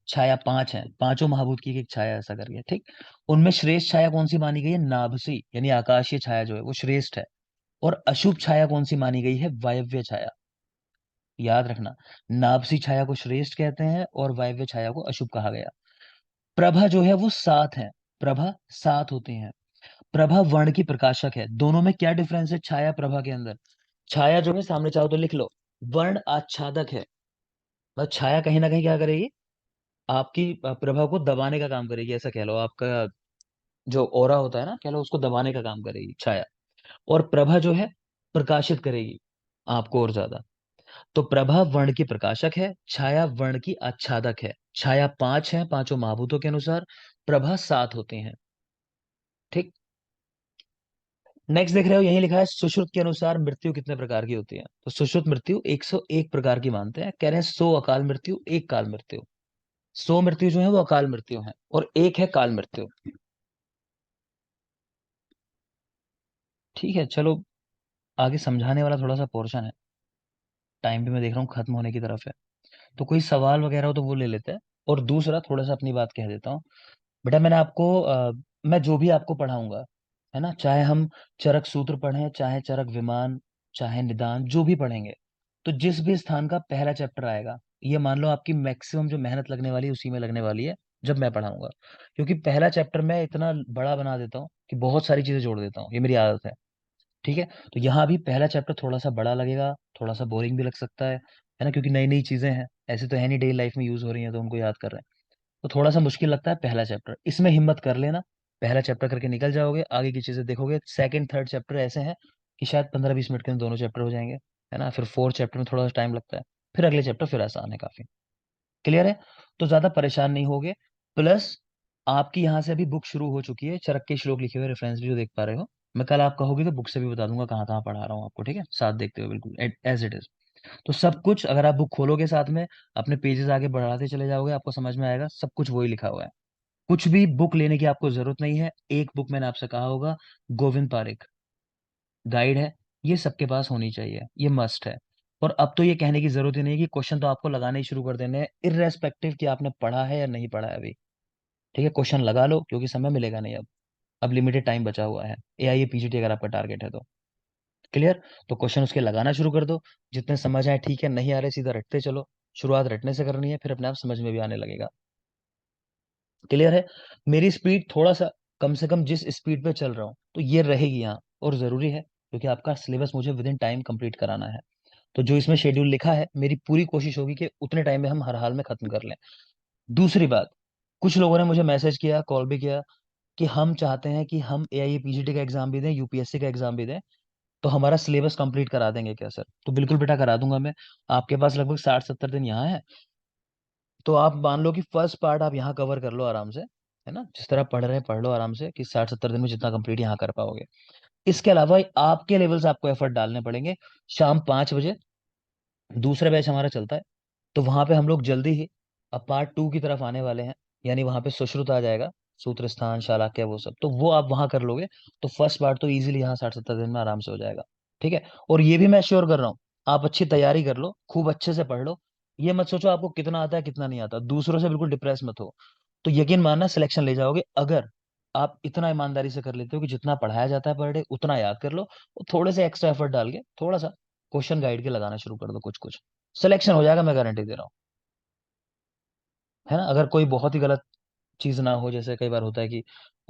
छाया पांच है, पांचों महाभूत की एक छाया, ऐसा करके, ठीक। उनमें श्रेष्ठ छाया कौन सी मानी गई है? नाभसी यानी आकाशीय छाया जो है वो श्रेष्ठ है। और अशुभ छाया कौन सी मानी गई है? वायव्य छाया। याद रखना, नाभसी छाया को श्रेष्ठ कहते हैं और वायव्य छाया को अशुभ कहा गया। प्रभा जो है वो सात है। प्रभा सात होती है। प्रभा वर्ण की प्रकाशक है। दोनों में क्या डिफरेंस है छाया प्रभा के अंदर? छाया जो है, सामने चाहो तो लिख लो, वर्ण आच्छादक है। मतलब छाया कहीं ना कहीं क्या करेगी? आपकी प्रभा को दबाने का काम करेगी, ऐसा कह लो। आपका जो ओरा होता है ना, कह लो, उसको दबाने का काम करेगी छाया। और प्रभा जो है प्रकाशित करेगी आपको और ज्यादा। तो प्रभा वर्ण की प्रकाशक है, छाया वर्ण की आच्छादक है। छाया पांच है पांचों महाभूतों के अनुसार, प्रभा सात होती हैं, ठीक। नेक्स्ट देख रहे हो, यही लिखा है सुश्रुत के अनुसार मृत्यु कितने प्रकार की होती है। तो सुश्रुत मृत्यु 101 प्रकार की मानते हैं। कह रहे हैं 100 अकाल मृत्यु, एक काल मृत्यु। 100 मृत्यु जो है वो अकाल मृत्यु है और एक है काल मृत्यु, ठीक है। चलो, आगे समझाने वाला थोड़ा सा पोर्शन है। टाइम भी मैं देख रहा हूँ खत्म होने की तरफ है। तो कोई सवाल वगैरह हो तो वो ले लेते हैं। और दूसरा थोड़ा सा अपनी बात कह देता हूँ। बेटा मैंने आपको मैं जो भी आपको पढ़ाऊंगा, है ना, चाहे हम चरक सूत्र पढ़ें, चाहे चरक विमान, चाहे निदान, जो भी पढ़ेंगे, तो जिस भी स्थान का पहला चैप्टर आएगा, ये मान लो आपकी मैक्सिमम जो मेहनत लगने वाली है उसी में लगने वाली है जब मैं पढ़ाऊंगा। क्योंकि पहला चैप्टर मैं इतना बड़ा बना देता हूँ कि बहुत सारी चीजें जोड़ देता हूँ, ये मेरी आदत है, ठीक है। तो यहाँ भी पहला चैप्टर थोड़ा सा बड़ा लगेगा, थोड़ा सा बोरिंग भी लग सकता है ना, क्योंकि नई नई चीजें हैं, ऐसे तो है नहीं डेली लाइफ में यूज हो रही हैं तो उनको याद कर रहे हैं। तो थोड़ा सा मुश्किल लगता है पहला चैप्टर, इसमें हिम्मत कर लेना। पहला चैप्टर करके निकल जाओगे, आगे की चीजें देखोगे। सेकंड थर्ड चैप्टर ऐसे हैं कि शायद 15-20 मिनट के अंदर दोनों चैप्टर हो जाएंगे, है ना। फिर फोर्थ चैप्टर में थोड़ा सा टाइम लगता है, फिर अगले चैप्टर फिर आसान है काफी। क्लियर है? तो ज्यादा परेशान नहीं होगे। प्लस आपकी यहाँ से अभी बुक शुरू हो चुकी है, चरक के श्लोक लिखे हुए रेफरेंस भी जो देख पा रहे हो। मैं कल आप कहोगे तो बुक से भी बता दूंगा कहाँ कहाँ पढ़ा रहा हूँ आपको, ठीक है, साथ देखते हुए बिल्कुल एज इट इज। तो सब कुछ अगर आप बुक खोलोगे साथ में, अपने पेजेस आगे बढ़ाते चले जाओगे, आपको समझ में आएगा सब कुछ वही लिखा हुआ है। कुछ भी बुक लेने की आपको जरूरत नहीं है। एक बुक मैंने आपसे कहा होगा, गोविंद पारिक गाइड है, ये सबके पास होनी चाहिए, ये मस्ट है। और अब तो ये कहने की जरूरत ही नहीं कि क्वेश्चन तो आपको लगाने ही शुरू कर देने हैं, इररेस्पेक्टिव कि आपने पढ़ा है या नहीं पढ़ा है अभी, ठीक है। क्वेश्चन लगा लो क्योंकि समय मिलेगा नहीं अब लिमिटेड टाइम बचा हुआ है। एआईए पीजीटी अगर आपका टारगेट है तो। क्लियर? तो क्वेश्चन उसके लगाना शुरू कर दो। जितने समझ आए ठीक है, नहीं आ रहे सीधा रटते चलो। शुरुआत रटने से करनी है, फिर अपने आप समझ में भी आने लगेगा। क्लियर है? मेरी स्पीड थोड़ा सा, कम से कम जिस स्पीड पे चल रहा हूँ तो ये रहेगी यहाँ, और जरूरी है क्योंकि आपका सिलेबस मुझे विद इन टाइम कंप्लीट कराना है। तो जो इसमें शेड्यूल लिखा है, मेरी पूरी कोशिश होगी कि उतने टाइम में हम हर हाल में खत्म कर लें। दूसरी बात, कुछ लोगों ने मुझे मैसेज किया, कॉल भी किया कि हम चाहते हैं कि हम एआईए पीजीटी का एग्जाम भी दें, यूपीएससी का एग्जाम भी दें, तो हमारा सिलेबस कंप्लीट करा देंगे क्या सर? तो बिल्कुल बेटा करा दूंगा मैं। आपके पास लगभग 60-70 दिन यहाँ है, तो आप मान लो कि फर्स्ट पार्ट आप यहाँ कवर कर लो आराम से, है ना। जिस तरह पढ़ रहे हैं पढ़ लो आराम से कि 60-70 दिन में जितना कंप्लीट यहाँ कर पाओगे। इसके अलावा आपके लेवल से आपको एफर्ट डालने पड़ेंगे। शाम 5 बजे दूसरा बैच हमारा चलता है, तो वहां पे हम लोग जल्दी ही अब पार्ट 2 की तरफ आने वाले हैं। यानी वहां पे सुश्रुत आ जाएगा, सूत्र स्थान शालाक्य वो सब, तो वो आप वहां कर लोगे। तो फर्स्ट पार्ट तो इजीली यहाँ 60-70 दिन में आराम से हो जाएगा, ठीक है। और ये भी मैं श्योर कर रहा हूँ, आप अच्छी तैयारी कर लो, खूब अच्छे से पढ़ लो। ये मत सोचो आपको कितना आता है कितना नहीं आता, दूसरों से बिल्कुल डिप्रेस मत हो। तो यकीन मानना सिलेक्शन ले जाओगे अगर आप इतना ईमानदारी से कर लेते हो कि जितना पढ़ाया जाता है पर डे उतना याद कर लो, और थोड़े से एक्स्ट्रा एफर्ट डाल के थोड़ा सा क्वेश्चन गाइड के लगाना शुरू कर दो कुछ कुछ, सिलेक्शन हो जाएगा, मैं गारंटी दे रहा हूँ, है ना। अगर कोई बहुत ही गलत चीज ना हो, जैसे कई बार होता है कि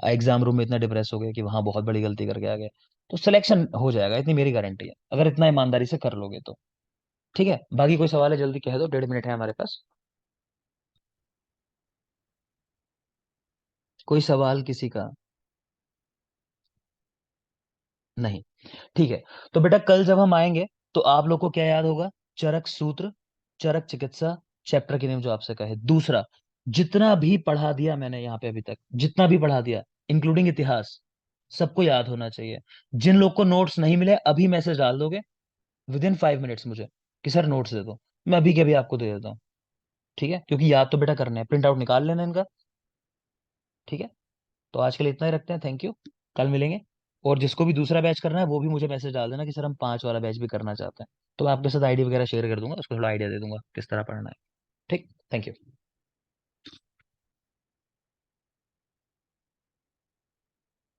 एग्जाम रूम में इतना डिप्रेस हो गए कि वहां बहुत बड़ी गलती करके आ गए, तो सिलेक्शन हो जाएगा, इतनी मेरी गारंटी है अगर इतना ईमानदारी से कर लोगे तो। ठीक है, बाकी कोई सवाल है जल्दी कह दो, 1.5 मिनट है हमारे पास। कोई सवाल किसी का? नहीं? ठीक है। तो बेटा कल जब हम आएंगे तो आप लोग को क्या याद होगा? चरक सूत्र, चरक चिकित्सा, चैप्टर के नेम जो आपसे कहे। दूसरा, जितना भी पढ़ा दिया मैंने यहाँ पे अभी तक, जितना भी पढ़ा दिया, इंक्लूडिंग इतिहास, सबको याद होना चाहिए। जिन लोग को नोट्स नहीं मिले, अभी मैसेज डाल दोगे विद इन 5 मिनट्स मुझे कि सर नोट्स दे दो, मैं अभी के अभी आपको दे देता हूँ। ठीक है, क्योंकि याद तो बेटा करना है, प्रिंट आउट निकाल लेना इनका। ठीक है, तो आज के लिए इतना ही रखते हैं, थैंक यू, कल मिलेंगे। और जिसको भी दूसरा बैच करना है वो भी मुझे मैसेज डाल देना कि सर हम 5 वाला बैच भी करना चाहते हैं, तो मैं आपके साथ आईडी वगैरह शेयर कर दूंगा, उसको थोड़ा आइडिया दे दूंगा किस तरह पढ़ना है। ठीक, थैंक यू।